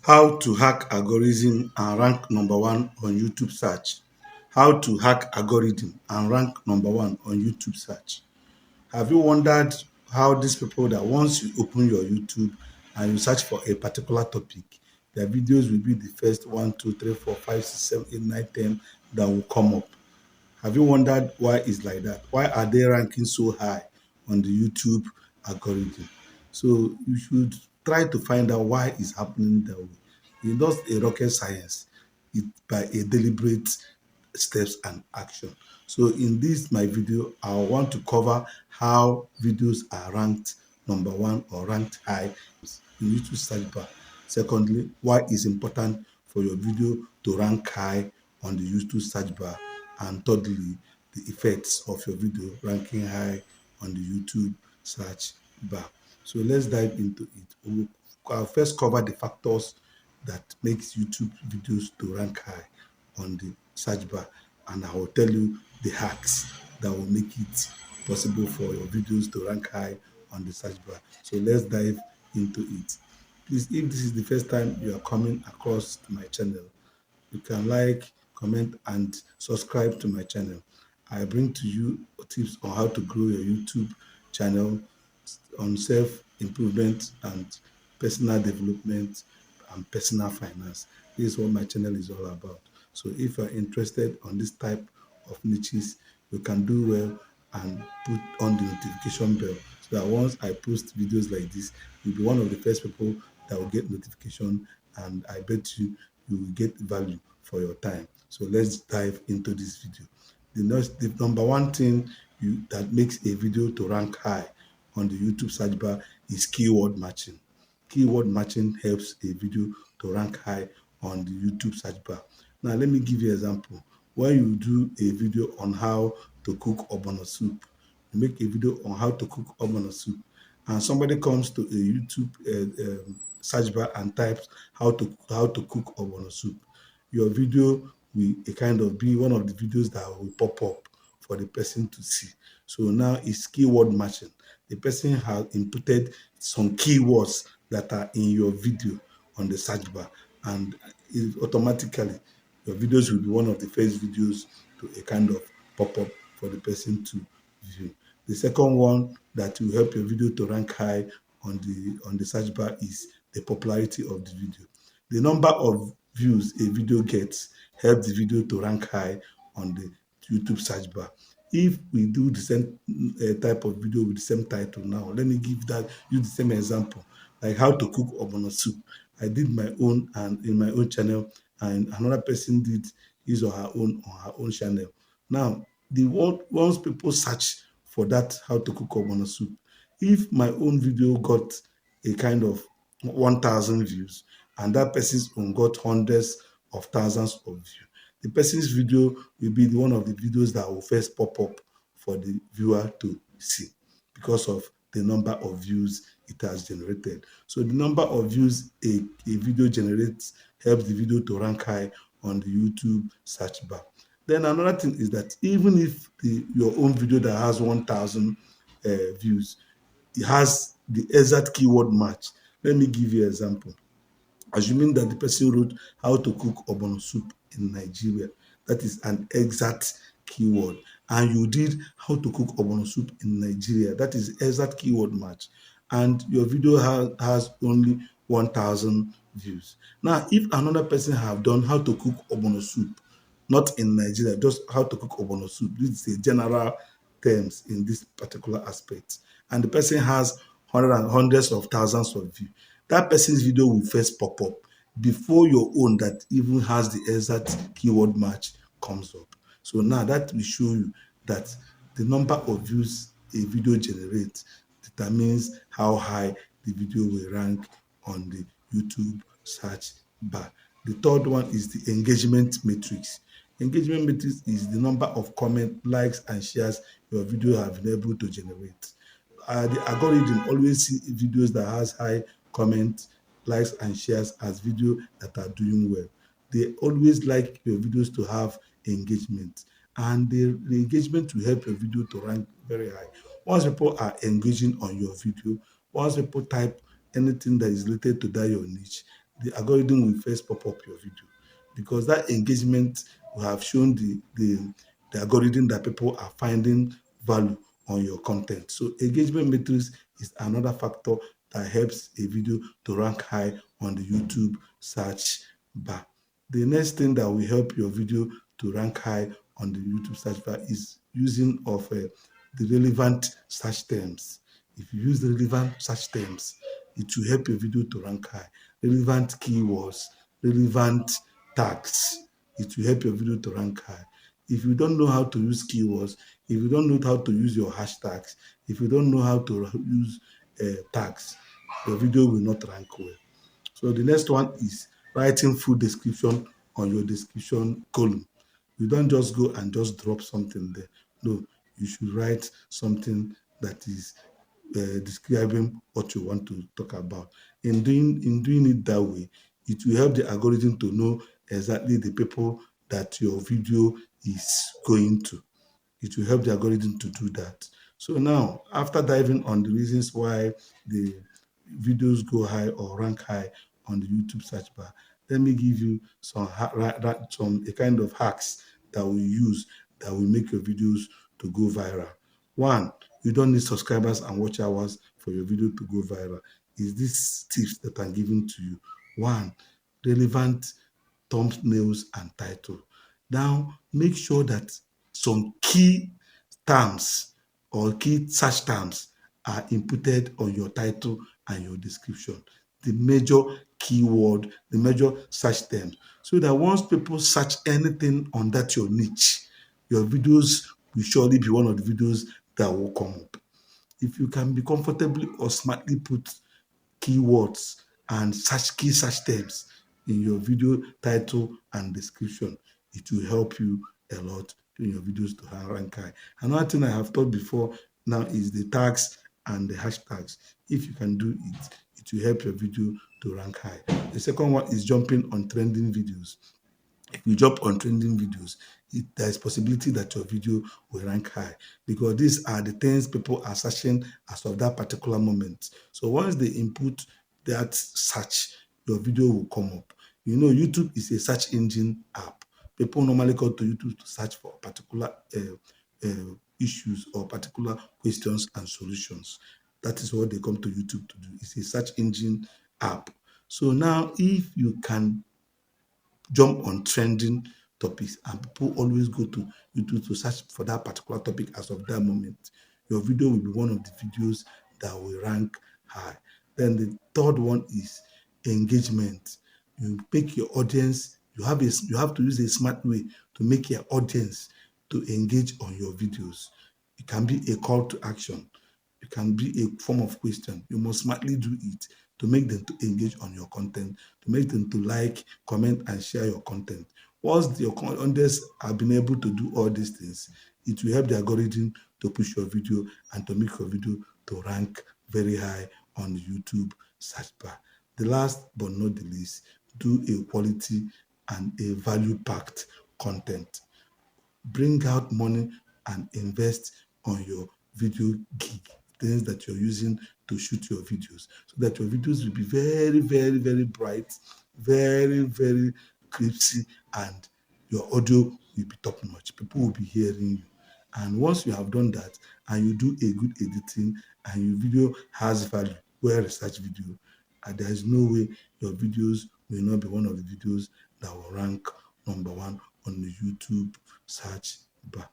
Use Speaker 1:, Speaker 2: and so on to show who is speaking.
Speaker 1: How to hack algorithm and rank number one on YouTube search. How to hack algorithm and rank number one on YouTube search. Have you wondered how these people that once you open your YouTube and you search for a particular topic, their videos will be the first 1, 2, 3, 4, 5, 6, 7, 8, 9, 10 that will come up? Have you wondered why it's like that? Why are they ranking so high on the YouTube algorithm? So you should try to find out why it's happening that way. It's not a rocket science. It's by a deliberate steps and action. So in this my video, I want to cover how videos are ranked number one or ranked high in YouTube search bar. Secondly, why it's important for your video to rank high on the YouTube search bar. And thirdly, the effects of your video ranking high on the YouTube search bar. So let's dive into it. I'll first cover the factors that makes YouTube videos to rank high on the search bar, and I will tell you the hacks that will make it possible for your videos to rank high on the search bar. So let's dive into it. Please, if this is the first time you are coming across my channel, you can like, comment, and subscribe to my channel. I bring to you tips on how to grow your YouTube channel, on self-improvement and personal development and personal finance. This is what my channel is all about. So if you're interested on this type of niches, you can do well and put on the notification bell so that once I post videos like this, you'll be one of the first people that will get notification, and I bet you will get value for your time. So let's dive into this video. The number one thing that makes a video to rank high on the YouTube search bar is keyword matching. Keyword matching helps a video to rank high on the YouTube search bar. Now, let me give you an example. When you do a video on how to cook ogbono soup, you make a video on how to cook ogbono soup, and somebody comes to a YouTube search bar and types how to cook ogbono soup, your video will a kind of be one of the videos that will pop up for the person to see. So now it's keyword matching. The person has inputted some keywords that are in your video on the search bar, and automatically your videos will be one of the first videos to a kind of pop up for the person to view. The second one that will help your video to rank high on the search bar is the popularity of the video. The number of views a video gets help the video to rank high on the YouTube search bar. If we do the same type of video with the same title now, let me use the same example, like how to cook ogbono soup. I did my own and in my own channel, and another person did his or her own on her own channel. Now, once people search for that how to cook ogbono soup, if my own video got a kind of 1,000 views and that person's own got hundreds of thousands of views, the person's video will be one of the videos that will first pop up for the viewer to see because of the number of views it has generated. So the number of views a video generates helps the video to rank high on the YouTube search bar. Then another thing is that even if your own video that has 1,000 views, it has the exact keyword match. Let me give you an example. Assuming that the person wrote how to cook ogbono soup in Nigeria, that is an exact keyword, and you did how to cook ogbono soup in Nigeria, that is exact keyword match, and your video has only 1,000 views. Now, if another person have done how to cook ogbono soup, not in Nigeria, just how to cook ogbono soup, this is a general terms in this particular aspect, and the person has hundreds of thousands of views, that person's video will first pop up before your own that even has the exact keyword match comes up. So now that will show you that the number of views a video generates determines how high the video will rank on the YouTube search bar. The third one is the engagement matrix. Engagement matrix is the number of comments, likes, and shares your video have been able to generate. The algorithm always see videos that has high comments, likes, and shares as videos that are doing well. They always like your videos to have engagement, and the engagement will help your video to rank very high. Once people are engaging on your video, once people type anything that is related to that your niche, the algorithm will first pop up your video, because that engagement will have shown the algorithm that people are finding value on your content. So engagement metrics is another factor that helps a video to rank high on the YouTube search bar. The next thing that will help your video to rank high on the YouTube search bar is using of the relevant search terms. If you use the relevant search terms, it will help your video to rank high. Relevant keywords, relevant tags, it will help your video to rank high. If you don't know how to use keywords, if you don't know how to use your hashtags, if you don't know how to use tags, your video will not rank well. So the next one is writing full description on your description column. You don't just go and just drop something there. No, you should write something that is describing what you want to talk about. In doing it that way, it will help the algorithm to know exactly the people that your video is going to. It will help the algorithm to do that. So now, after diving on the reasons why the videos go high or rank high on the YouTube search bar, let me give you some a kind of hacks that we use that will make your videos to go viral. One, you don't need subscribers and watch hours for your video to go viral. Is these tips that I'm giving to you. One, relevant thumbnails and title. Now, make sure that some key terms or key search terms are inputted on your title and your description. The major keyword, the major search terms, so that once people search anything on that your niche, your videos will surely be one of the videos that will come up. If you can be comfortably or smartly put keywords and key search terms in your video title and description, it will help you a lot in your videos to rank high. Another thing I have taught before now is the tags and the hashtags. If you can do it, it will help your video to rank high. The second one is jumping on trending videos. If you jump on trending videos, there is possibility that your video will rank high, because these are the things people are searching as of that particular moment. So once they input that search, your video will come up. You know, YouTube is a search engine app. People normally go to YouTube to search for particular issues or particular questions and solutions. That is what they come to YouTube to do. It's a search engine app. So now, if you can jump on trending topics and people always go to YouTube to search for that particular topic as of that moment, your video will be one of the videos that will rank high. Then the third one is engagement. You make your audience, you have to use a smart way to make your audience to engage on your videos. It can be a call to action. It can be a form of question. You must smartly do it to make them to engage on your content, to make them to like, comment, and share your content. Once your audience have been able to do all these things, it will help the algorithm to push your video and to make your video to rank very high on the YouTube search bar. The last but not the least, do a quality and a value-packed content. Bring out money and invest on your video gig, things that you're using to shoot your videos, so that your videos will be very, very, very bright, very, very crispy, and your audio will be top notch. People will be hearing you. And once you have done that and you do a good editing and your video has value, well researched video, and there is no way your videos will not be one of the videos that will rank number one on the YouTube search bar.